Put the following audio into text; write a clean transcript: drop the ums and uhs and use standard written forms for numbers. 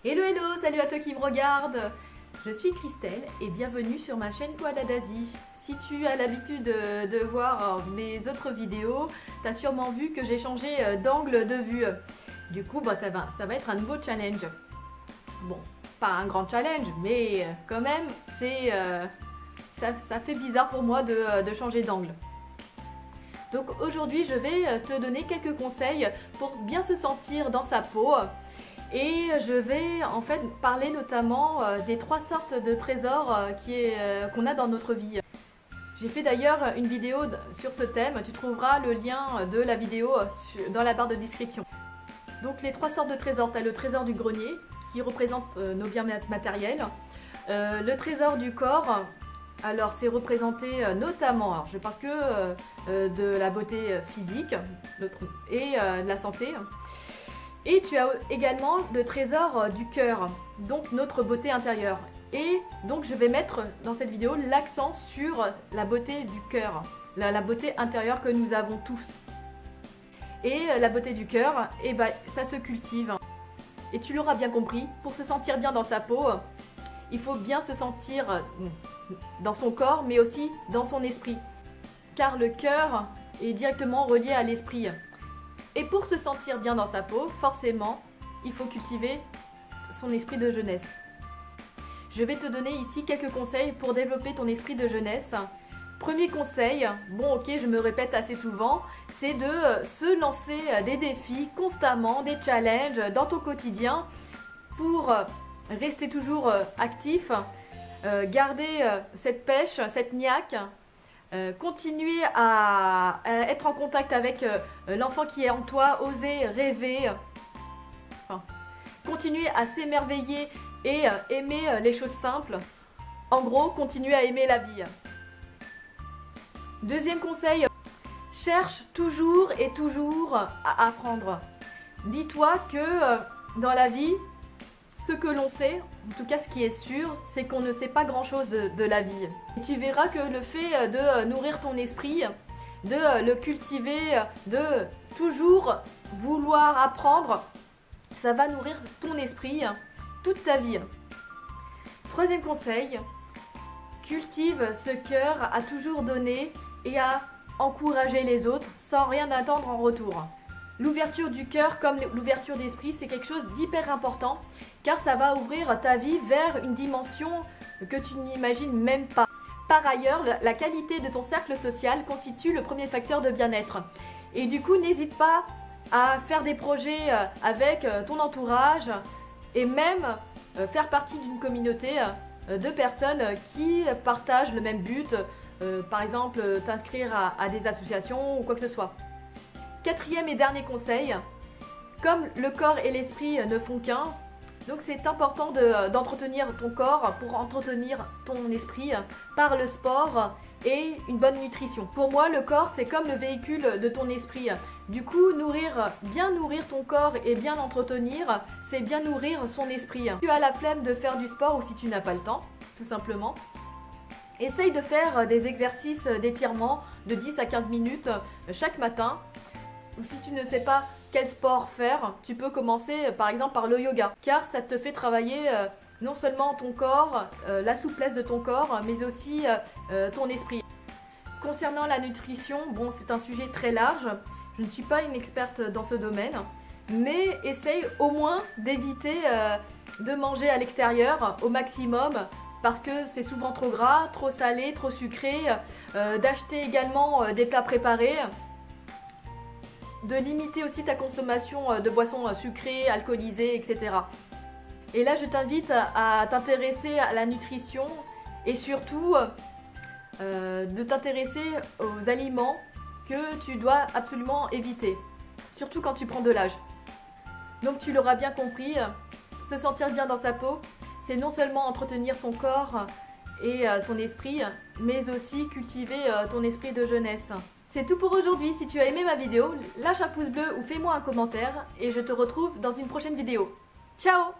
Hello hello, salut à toi qui me regarde. Je suis Christelle et bienvenue sur ma chaîne Koala d'Asie. Si tu as l'habitude de voir mes autres vidéos, tu as sûrement vu que j'ai changé d'angle de vue. Du coup, ça va être un nouveau challenge. Bon, pas un grand challenge, mais quand même, ça fait bizarre pour moi de changer d'angle. Donc aujourd'hui, je vais te donner quelques conseils pour bien se sentir dans sa peau. Et je vais en fait parler notamment des 3 sortes de trésors qu'on a dans notre vie. J'ai fait d'ailleurs une vidéo sur ce thème, tu trouveras le lien de la vidéo dans la barre de description. Donc les 3 sortes de trésors, tu as le trésor du grenier qui représente nos biens matériels, le trésor du corps, alors c'est représenté notamment, alors je parle que de la beauté physique et de la santé. Et tu as également le trésor du cœur, donc notre beauté intérieure. Et donc je vais mettre dans cette vidéo l'accent sur la beauté du cœur, la beauté intérieure que nous avons tous. Et la beauté du cœur, ça se cultive. Et tu l'auras bien compris, pour se sentir bien dans sa peau, il faut bien se sentir dans son corps, mais aussi dans son esprit. Car le cœur est directement relié à l'esprit. Et pour se sentir bien dans sa peau, forcément, il faut cultiver son esprit de jeunesse. Je vais te donner ici quelques conseils pour développer ton esprit de jeunesse. Premier conseil, bon ok, je me répète assez souvent, c'est de se lancer des défis constamment, des challenges dans ton quotidien pour rester toujours actif, garder cette pêche, cette niaque. Continuer à être en contact avec l'enfant qui est en toi, oser rêver, continuer à s'émerveiller et aimer les choses simples. En gros, continuer à aimer la vie. Deuxième conseil, cherche toujours et toujours à apprendre. Dis-toi que dans la vie, ce que l'on sait, en tout cas ce qui est sûr, c'est qu'on ne sait pas grand chose de la vie. Et tu verras que le fait de nourrir ton esprit, de le cultiver, de toujours vouloir apprendre, ça va nourrir ton esprit toute ta vie. Troisième conseil, cultive ce cœur à toujours donner et à encourager les autres sans rien attendre en retour. L'ouverture du cœur comme l'ouverture d'esprit, c'est quelque chose d'hyper important car ça va ouvrir ta vie vers une dimension que tu n'imagines même pas. Par ailleurs, la qualité de ton cercle social constitue le premier facteur de bien-être. Et du coup, n'hésite pas à faire des projets avec ton entourage et même faire partie d'une communauté de personnes qui partagent le même but. Par exemple, t'inscrire à des associations ou quoi que ce soit. Quatrième et dernier conseil, comme le corps et l'esprit ne font qu'un, donc c'est important d'entretenir ton corps pour entretenir ton esprit par le sport et une bonne nutrition. Pour moi, le corps c'est comme le véhicule de ton esprit. Du coup, bien nourrir ton corps et bien l'entretenir, c'est bien nourrir son esprit. Si tu as la flemme de faire du sport ou si tu n'as pas le temps, tout simplement, essaye de faire des exercices d'étirement de 10 à 15 minutes chaque matin. Ou si tu ne sais pas quel sport faire, tu peux commencer par exemple par le yoga. Car ça te fait travailler non seulement ton corps, la souplesse de ton corps, mais aussi ton esprit. Concernant la nutrition, bon c'est un sujet très large. Je ne suis pas une experte dans ce domaine. Mais essaye au moins d'éviter de manger à l'extérieur au maximum. Parce que c'est souvent trop gras, trop salé, trop sucré. D'acheter également des plats préparés. De limiter aussi ta consommation de boissons sucrées, alcoolisées, etc. Et là, je t'invite à t'intéresser à la nutrition et surtout de t'intéresser aux aliments que tu dois absolument éviter, surtout quand tu prends de l'âge. Donc tu l'auras bien compris, se sentir bien dans sa peau, c'est non seulement entretenir son corps et son esprit, mais aussi cultiver ton esprit de jeunesse. C'est tout pour aujourd'hui. Si tu as aimé ma vidéo, lâche un pouce bleu ou fais-moi un commentaire et je te retrouve dans une prochaine vidéo. Ciao!